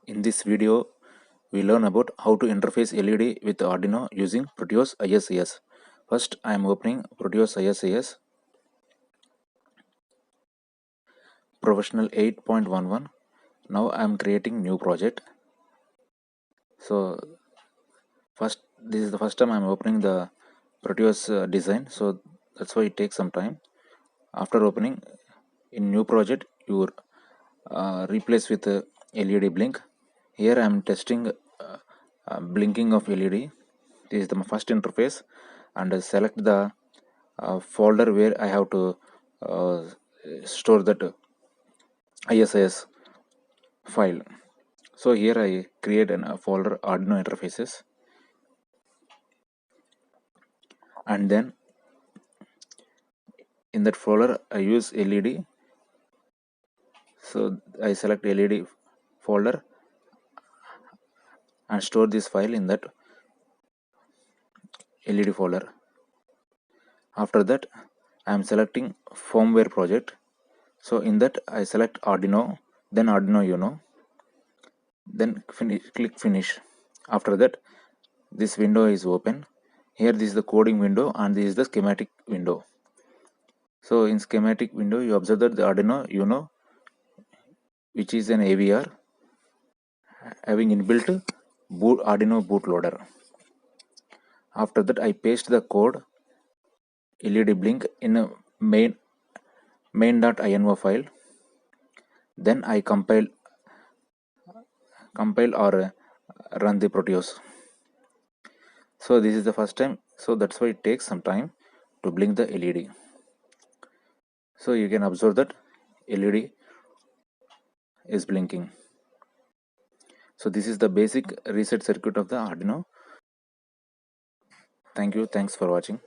In this video, we learn about how to interface LED with Arduino using Proteus ISAS. First, I am opening Proteus ISAS Professional 8.11. Now I am creating new project. So first, this is the first time I am opening the Proteus design. So that's why it takes some time. After opening in new project, you replace with LED blink. Here I am testing blinking of LED. This is the first interface, and select the folder where I have to store that ISIS file. So here I create a folder Arduino interfaces, and then in that folder I use LED. So I select LED folder and store this file in that LED folder. After that, I am selecting firmware project. So in that I select Arduino, then Arduino Uno, then click finish. After that, this window is open. Here this is the coding window and this is the schematic window. So in schematic window, you observe that the Arduino Uno, which is an AVR having inbuilt Arduino bootloader. After that, I paste the code LED blink in a main.ini file. Then I compile or run the Proteus. So this is the first time, so that's why it takes some time to blink the LED. So you can observe that LED is blinking. So this is the basic reset circuit of the Arduino. Thanks for watching.